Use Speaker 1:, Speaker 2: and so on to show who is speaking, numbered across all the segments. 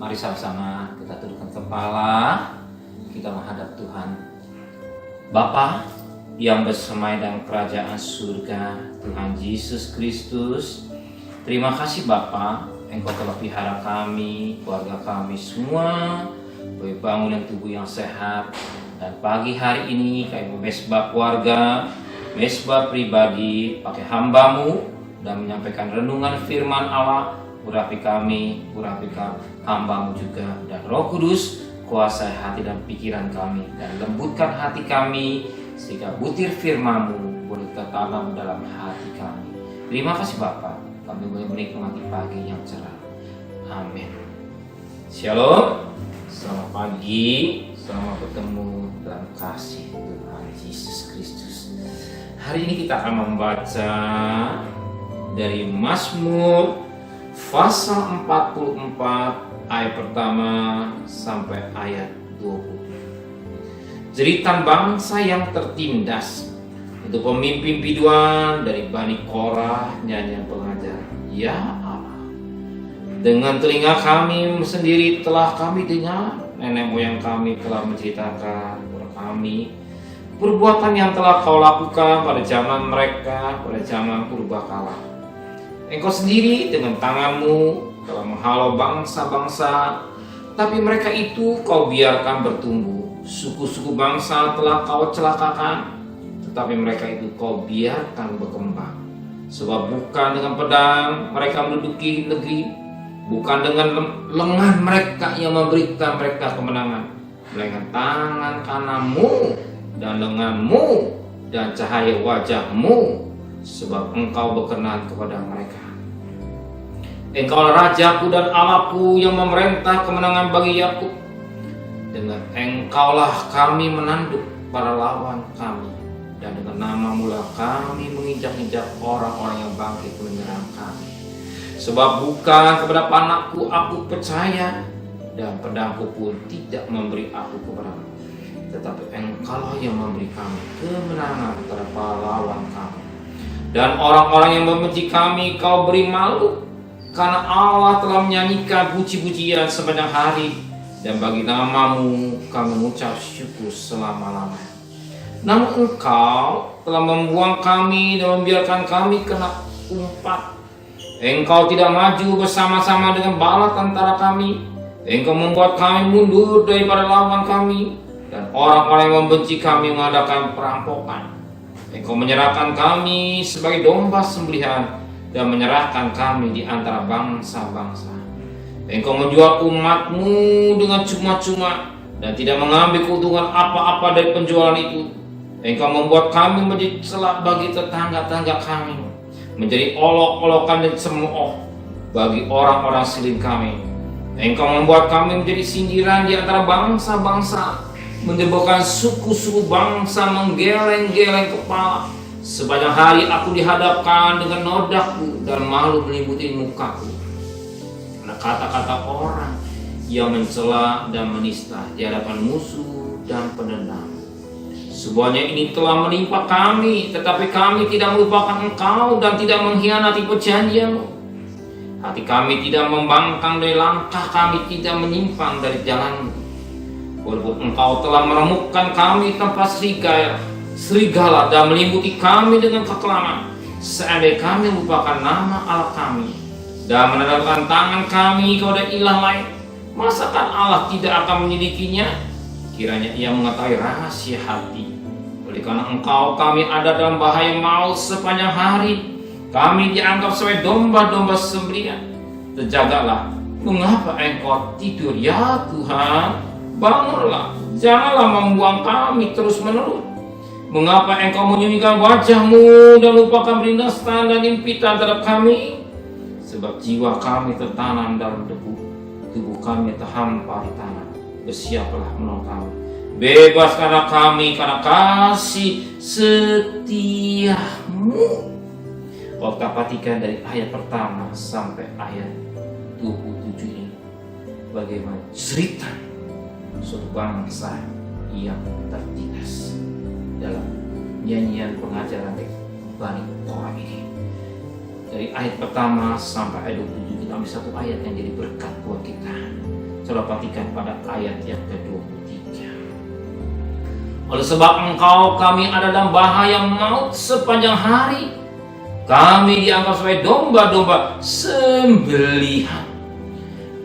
Speaker 1: Mari sama-sama kita tundukkan kepala, kita menghadap Tuhan. Bapa yang bersemai dalam kerajaan surga, Tuhan Yesus Kristus, terima kasih Bapa, Engkau telah pelihara kami, keluarga kami semua, boleh bangun dengan tubuh yang sehat. Dan pagi hari ini kami memesbah keluarga, mesbah pribadi, pakai hamba-Mu dan menyampaikan renungan firman Allah. Urapi kami, urapi hamba-Mu juga, dan Roh Kudus kuasai hati dan pikiran kami, dan lembutkan hati kami sehingga butir firman-Mu boleh tertanam dalam hati kami. Terima kasih Bapa, kami boleh menikmati pagi yang cerah. Amin. Shalom, selamat pagi, selamat bertemu dalam kasih Tuhan Yesus Kristus. Hari ini kita akan membaca dari Mazmur pasal 44 ayat pertama sampai ayat 20. Jeritan bangsa yang tertindas. Untuk pemimpin biduan dari Bani Korah, nyanyian pengajar. Ya Allah, dengan telinga kami sendiri telah kami dengar, nenek moyang kami telah menceritakan kepada kami perbuatan yang telah Kau lakukan pada zaman mereka, pada zaman purbakala. Engkau sendiri dengan tangan-Mu telah menghalau bangsa-bangsa, tapi mereka itu Kau biarkan bertumbuh. Suku-suku bangsa telah Kau celakakan, tetapi mereka itu Kau biarkan berkembang. Sebab bukan dengan pedang mereka menduduki negeri, bukan dengan lengan mereka yang memberikan mereka kemenangan, melainkan tangan kanan-Mu dan lengan-Mu dan cahaya wajah-Mu, sebab Engkau berkenan kepada mereka. Engkaulah Rajaku dan Allahku yang memerintah kemenangan bagi Yakub. Dengan Engkaulah kami menanduk para lawan kami, dan dengan nama-Mu lah kami menginjak-injak orang-orang yang bangkit menyerang kami. Sebab bukan kepada panahku aku percaya, dan pedangku pun tidak memberi aku kemenangan, tetapi Engkaulah yang memberi kami kemenangan terhadap para lawan kami. Dan orang-orang yang membenci kami Kau beri malu, karena Allah telah menyanyikan puji-pujian sepanjang hari, dan bagi nama-Mu kami mengucap syukur selama-lamanya. Namun Engkau telah membuang kami dan membiarkan kami kena umpat. Engkau tidak maju bersama-sama dengan bala tentara kami. Engkau membuat kami mundur daripada lawan kami, dan orang-orang yang membenci kami mengadakan perampokan. Engkau menyerahkan kami sebagai domba sembelihan, dan menyerahkan kami di antara bangsa-bangsa. Engkau menjual umat-Mu dengan cuma-cuma, dan tidak mengambil keuntungan apa-apa dari penjualan itu. Engkau membuat kami menjadi celah bagi tetangga-tetangga kami, menjadi olok-olokan dan cemooh bagi orang-orang seling kami. Engkau membuat kami menjadi sindiran di antara bangsa-bangsa, menyebabkan suku-suku bangsa menggeleng-geleng kepala. Sepanjang hari aku dihadapkan dengan nodahku, dan malu meliputi mukaku. Karena kata-kata orang yang mencela dan menista di hadapan musuh dan penendang. Semuanya ini telah menimpa kami, tetapi kami tidak melupakan Engkau dan tidak mengkhianati perjanjian-Mu. Hati kami tidak membangkang dari langkah, kami tidak menyimpang dari jalan-Mu. Walaupun Engkau telah meremukkan kami tanpa serigala dan meliputi kami dengan kekelaman, seandainya kami melupakan nama Allah kami dan menandangkan tangan kami kepada ilah lain, masakan Allah tidak akan menyelidikinya? Kiranya Ia mengetahui rahasia hati. Oleh karena Engkau kami ada dalam bahaya maut sepanjang hari, kami dianggap sebagai domba-domba sembelihan. Terjagalah, mengapa Engkau tidur ya Tuhan? Bangunlah, janganlah membuang kami terus-menerus. Mengapa Engkau menyembunyikan wajah-Mu dan lupakan berinastan dan impitan terhadap kami? Sebab jiwa kami tertanam dalam debu, tubuh kami terhampar di tanah. Bersiaplah menolong kami, bebaskanlah kami karena kasih setia-Mu. Kita perhatikan dari ayat pertama sampai ayat 27 ini, bagaimana cerita suatu bangsa yang tertindas dalam nyanyian pengajaran Bani Korah ini. Dari ayat pertama sampai ayat 27 kita ambil satu ayat yang jadi berkat buat kita. Saudara perhatikan pada ayat yang ke-23. Oleh sebab engkau kami ada dalam bahaya maut sepanjang hari, kami dianggap sebagai domba-domba sembelihan.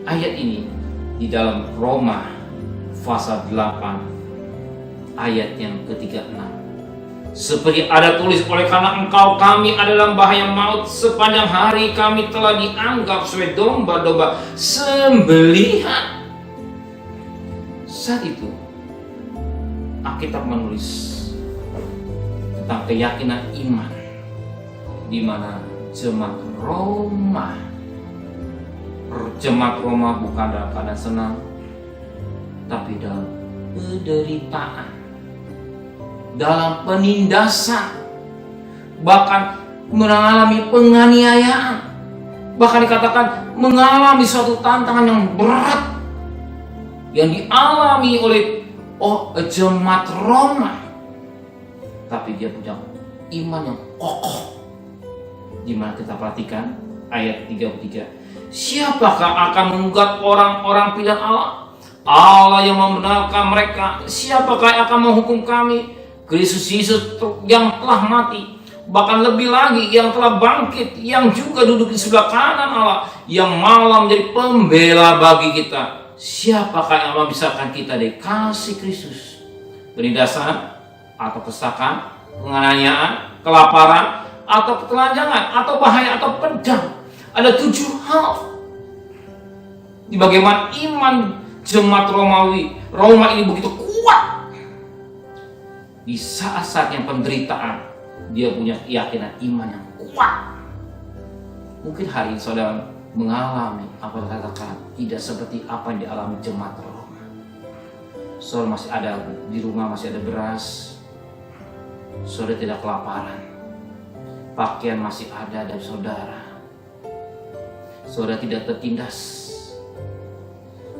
Speaker 1: Ayat ini di dalam Roma pasal 8 ayat yang ke-36. Seperti ada tulis, oleh karena engkau kami ada dalam bahaya maut sepanjang hari, kami telah dianggap sebagai domba-domba sembelihan. Saat itu Alkitab menulis tentang keyakinan iman, di mana jemaat Roma bukan dalam keadaan senang, tapi dalam penderitaan, dalam penindasan, bahkan mengalami penganiayaan, bahkan dikatakan mengalami suatu tantangan yang berat yang dialami oleh jemaat Roma. Tapi dia punya iman yang kokoh. Di mana kita perhatikan ayat 33. Siapakah akan menggugat orang-orang pilihan Allah? Allah yang membenarkan mereka. Siapakah yang akan menghukum kami? Kristus Yesus yang telah mati, bahkan lebih lagi yang telah bangkit, yang juga duduk di sebelah kanan Allah, yang malah menjadi pembela bagi kita. Siapakah yang memisahkan kita dari kasih Kristus? Penindasan atau kesakan, penganiayaan, kelaparan, atau ketelanjangan, atau bahaya, atau pedang. Ada 7 hal. Di bagaimana iman jemaat Roma ini begitu kuat. Di saat-saat yang penderitaan, dia punya keyakinan iman yang kuat. Mungkin hari ini saudara mengalami apa yang katakan tidak seperti apa yang dialami jemaat Roma. Saudara masih ada di rumah, masih ada beras. Saudara tidak kelaparan. Pakaian masih ada dari saudara. Saudara tidak tertindas.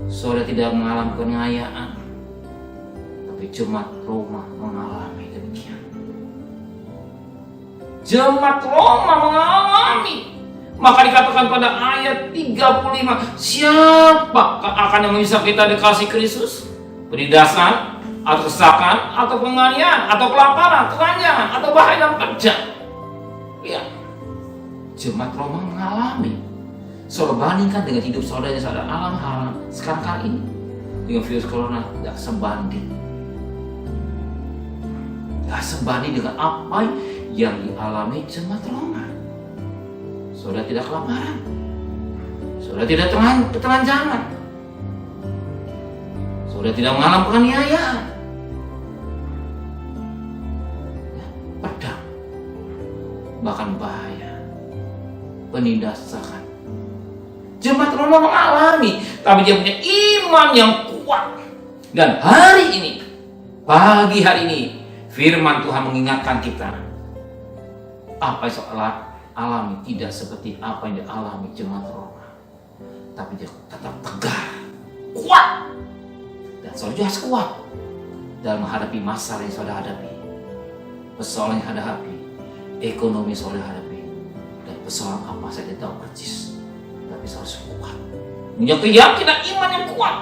Speaker 1: Saudara tidak mengalami penganiayaan. Tapi jemaat Roma mengalami demikian. Jemaat Roma mengalami. Maka dikatakan pada ayat 35, siapakah akan yang memisahkan kita dari kasih Kristus? Penindasan, atau kesakan, atau penganiayaan, atau kelaparan, ketelanjangan, atau bahaya dan pedang. Ya, jemaat Roma mengalami. Saudara bandingkan dengan hidup saudara yang saudara alami sekarang kali ini dengan virus corona, tidak sebanding. Tidak sebanding dengan apa yang dialami jemaat Roma. Saudara tidak kelaparan, saudara tidak ketelanjangan, saudara tidak mengalami penganiayaan, pedang, bahkan bahaya, penindasan. Jemaat Roma mengalami, tapi dia punya iman yang kuat. Dan hari ini, pagi hari ini, firman Tuhan mengingatkan kita, apa yang saudara alami tidak seperti apa yang dialami jemaat Roma, tapi dia tetap tegar, kuat, dan saudara harus kuat dalam menghadapi masalah yang saudara hadapi, persoalan yang hadapi, ekonomi yang saudara hadapi, dan persoalan apa saja tidak tahu persis, tapi saudara harus kuat, punya keyakinan iman yang kuat.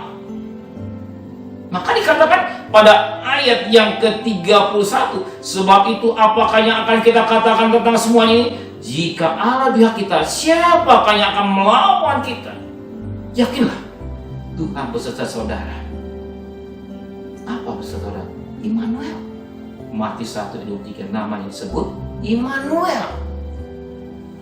Speaker 1: Maka dikatakan pada ayat yang ke-31, sebab itu apakah yang akan kita katakan tentang semuanya ini? Jika Allah di pihak kita, siapakah yang akan melawan kita? Yakinlah, Tuhan beserta saudara. Apa beserta saudara? Immanuel. Matius 1:23 namanya disebut Immanuel.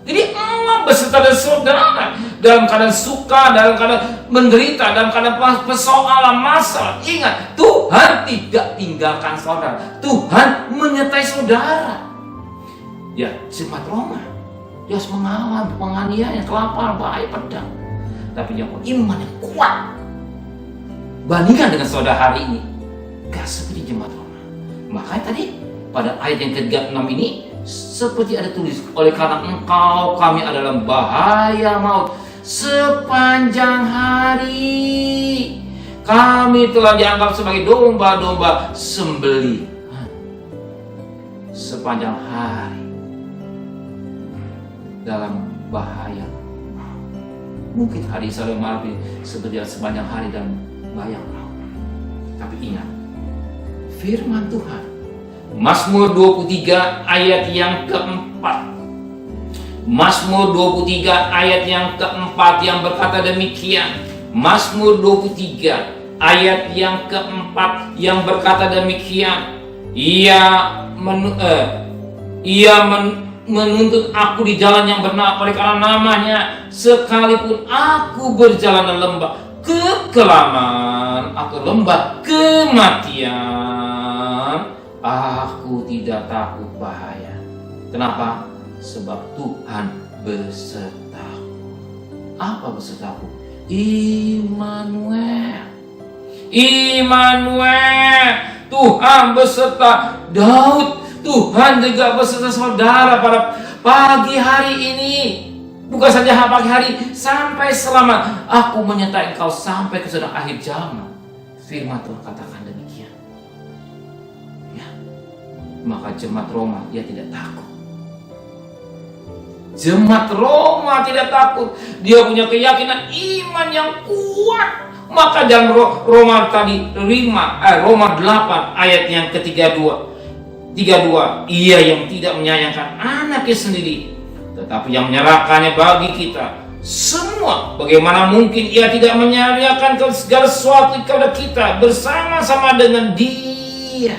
Speaker 1: Jadi Allah beserta dengan saudara dalam keadaan suka, dalam keadaan menderita, dalam keadaan persoalan masalah. Ingat, Tuhan tidak tinggalkan saudara. Tuhan menyertai saudara. Ya, jemaat Roma, dia harus mengalami penganiayaan, kelaparan, bahaya, pedang. Tapi dia punya iman yang kuat. Bandingkan dengan saudara hari ini, gak seperti jemaat Roma. Makanya tadi pada ayat yang ke-36 ini, seperti ada tulis, oleh karena engkau kami adalah bahaya maut sepanjang hari, kami telah dianggap sebagai domba-domba sembelihan. Sepanjang hari dalam bahaya. Mungkin hari saudara mengalami sepanjang hari dan bayang laut. Tapi ingat, firman Tuhan, Mazmur 23 ayat yang keempat. Mazmur 23 ayat yang keempat yang berkata demikian. Mazmur 23 ayat yang keempat yang berkata demikian. Ia menuntut aku di jalan yang benar oleh karena namanya. Sekalipun aku berjalan dalam lembah kekelaman atau lembah kematian, aku tidak takut bahaya. Kenapa? Sebab Tuhan besertaku. Apa besertaku? Immanuel. Tuhan beserta Daud. Tuhan juga beserta saudara pada pagi hari ini. Bukan saja pagi hari, sampai selamat. Aku menyertai engkau sampai ke sudah akhir zaman. Firman Tuhan katakan demikian. Ya. Maka jemaat Roma dia tidak takut. Jemaat Roma tidak takut. Dia punya keyakinan iman yang kuat. Maka dalam Roma 8 ayat yang ke-32, ia yang tidak menyayangkan anaknya sendiri, tetapi yang menyerahkannya bagi kita semua. Bagaimana mungkin ia tidak menyayangkan segala sesuatu kepada kita bersama-sama dengan dia?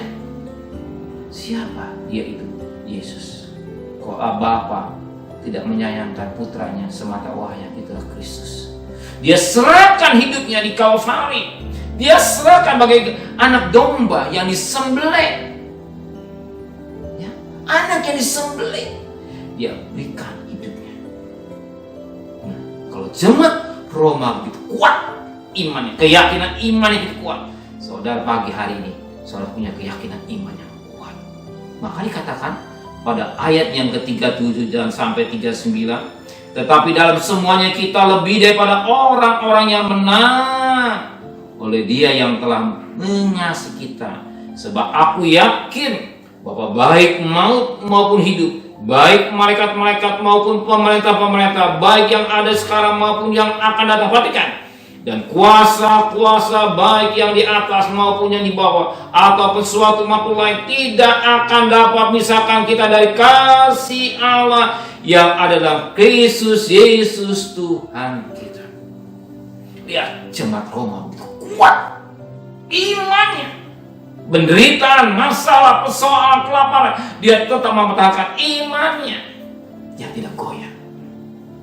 Speaker 1: Siapa dia itu? Yesus. Kok Bapa tidak menyayangkan putranya semata wayang, itulah Kristus. Dia serahkan hidupnya di Kalvari. Dia serahkan bagai anak domba yang disembelih. Ya, anak yang disembelih, dia berikan hidupnya. Nah, kalau jemaat Roma begitu kuat imannya, keyakinan imannya begitu kuat, saudara pagi hari ini saudara punya keyakinan iman yang kuat. Maka dikatakan pada ayat yang ke-37 dan sampai 39, tetapi dalam semuanya kita lebih daripada orang-orang yang menang oleh Dia yang telah mengasihi kita. Sebab aku yakin bahwa baik maut maupun hidup, baik malaikat-malaikat maupun pemerintah-pemerintah, baik yang ada sekarang maupun yang akan datang, perhatikan, dan kuasa-kuasa baik yang di atas maupun yang di bawah ataupun suatu makhluk lain tidak akan dapat memisahkan kita dari kasih Allah yang ada dalam Kristus Yesus Tuhan kita. Lihat jemaat Roma kuat imannya. Penderitaan, masalah, persoalan, kelaparan, dia tetap mempertahankan imannya yang tidak goyah.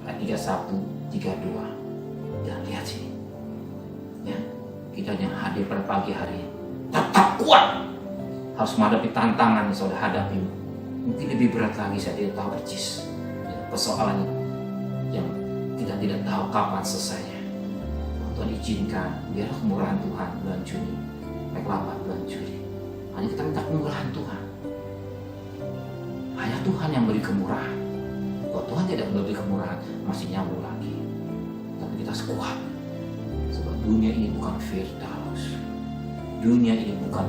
Speaker 1: Ayat 31, 32. Dan lihat sini. Ya, kita yang hadir pada pagi hari tetap kuat. Harus menghadapi tantangan yang saudara hadapi. Mungkin lebih berat lagi, saya tidak tahu persis persoalan yang kita tidak tahu kapan selesainya. Tuhan izinkan, biarlah kemurahan Tuhan bulan Juni, baik 8 bulan Juli. Hanya kita minta kemurahan Tuhan. Hanya Tuhan yang beri kemurahan. Kalau Tuhan tidak memberi kemurahan, masih nyambung lagi. Tapi kita sekuat. Sebab dunia ini bukan Firdaus. Dunia ini bukan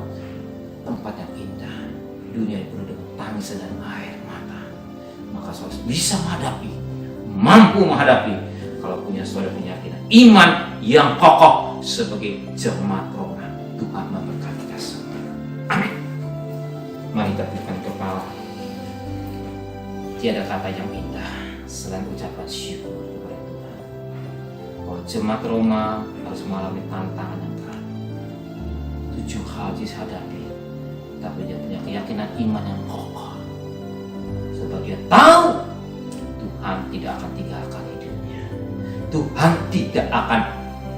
Speaker 1: tempat yang indah. Dunia ini penuh dengan tangis dan air mata. Maka saudara bisa menghadapi, mampu menghadapi, kalau punya saudara keyakinan iman yang kokoh sebagai jemaat Roma. Tuhan memberkati kita semua. Amin. Mari kita tundukkan kepala. Tiada kata yang indah selain ucapan syukur kepada Tuhan. Bahwa jemaat Roma harus mengalami tantangan yang berat. 7 hal dihadapi, tapi dia punya keyakinan iman yang kokoh. Sebab dia tahu Tuhan tidak akan tinggalkan hidupnya. Tuhan tidak akan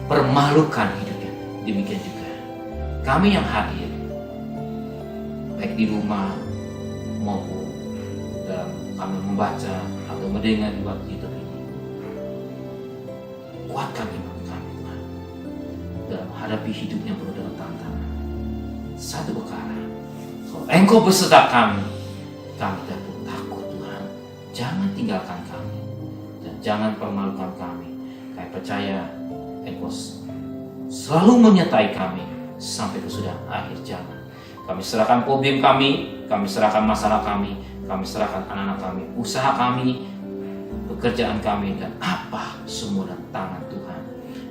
Speaker 1: permalukan hidupnya. Demikian juga kami yang hadir, baik di rumah maupun dalam kami membaca atau mendengar di waktu YouTube ini. Kuatkan iman kami Tuhan dalam menghadapi hidup yang penuh dengan tantangan. Satu perkara, kalau Engkau beserta kami tidak perlu takut Tuhan. Jangan tinggalkan kami dan jangan permalukan kami. Kami percaya Engkau selalu menyertai kami sampai kesudahan akhir zaman. Kami serahkan problem kami serahkan masalah kami serahkan anak-anak kami, usaha kami, pekerjaan kami, dan apa semua dan tangan Tuhan.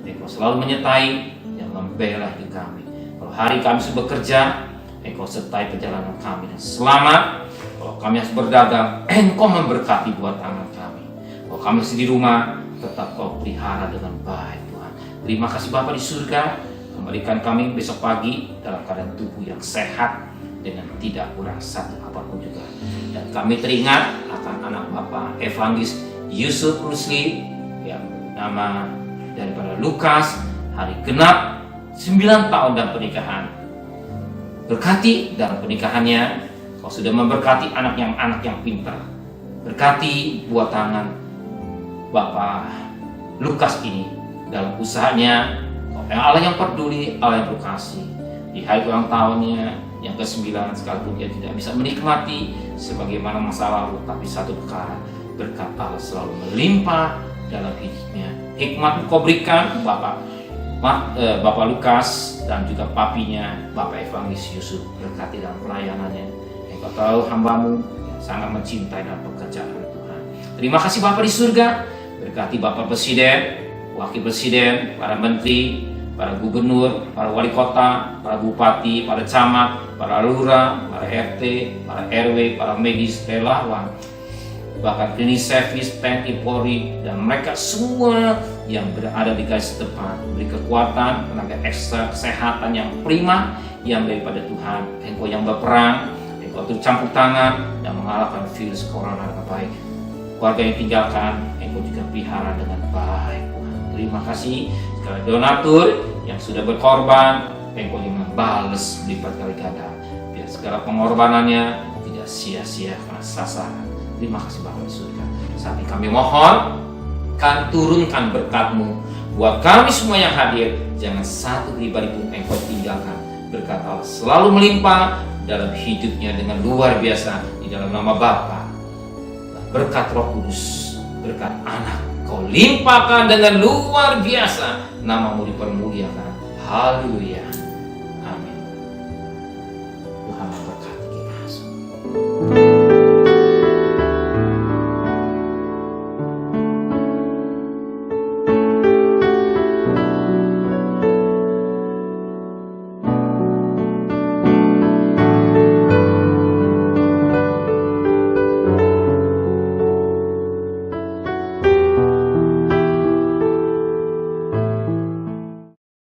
Speaker 1: Engkau selalu menyertai dan membela hidup kami. Kalau hari kami harus bekerja, Engkau sertai perjalanan kami dan selamat. Kalau kami harus berdagang, Engkau memberkati buat tangan kami. Kalau kami masih di rumah, tetap Kau pelihara dengan baik Tuhan. Terima kasih Bapa di surga, kembalikan kami besok pagi dalam keadaan tubuh yang sehat dengan tidak kurang satu apapun juga. Dan kami teringat akan anak Bapa Evangelis Yusuf Rusli yang nama daripada Lukas, hari genap 9 tahun dan pernikahan. Berkati dalam pernikahannya, Kau sudah memberkati anak yang pintar. Berkati buat tangan Bapak Lukas ini dalam usahanya. Allah yang peduli, Allah yang berkasih. Di hari ulang tahunnya yang ke-9, sekalipun dia tidak bisa menikmati sebagaimana masa lalu, tapi satu perkara, berkat Allah selalu melimpah dalam hidupnya. Hikmat Kau berikan Bapak Lukas dan juga papinya Bapak Evangelis Yusuf, berkati dalam pelayanannya. Engkau tahu hamba-Mu yang sangat mencintai dalam pekerjaan Tuhan. Terima kasih Bapa di surga, berkati Bapak Presiden, Wakil Presiden, para menteri, para gubernur, para wali kota, para bupati, para camat, para lurah, para RT, para RW, para medis, relawan, bahkan klinis servis, TNI, Polri, dan mereka semua yang berada di garis depan, beri kekuatan, tenaga ekstra, kesehatan yang prima, yang daripada Tuhan. Engkau yang berperang, Engkau turut campur tangan dan mengalahkan virus corona dengan baik. Keluarga yang tinggalkan, Engkau juga pelihara dengan baik. Terima kasih segala donatur yang sudah berkorban, Engkau yang membalas berlipat kali ganda. Biar segala pengorbanannya tidak sia-sia karena sasaran. Terima kasih Bapa di surga. Saat ini kami mohon, kami turunkan berkat-Mu buat kami semua yang hadir. Jangan satu pribadi pun Engkau tinggalkan. Berkat Allah selalu melimpah dalam hidupnya dengan luar biasa di dalam nama Bapa. Berkat Roh Kudus, berkat Anak, Kau limpahkan dengan luar biasa. Nama-Mu dipermuliakan. Haleluya. Amin.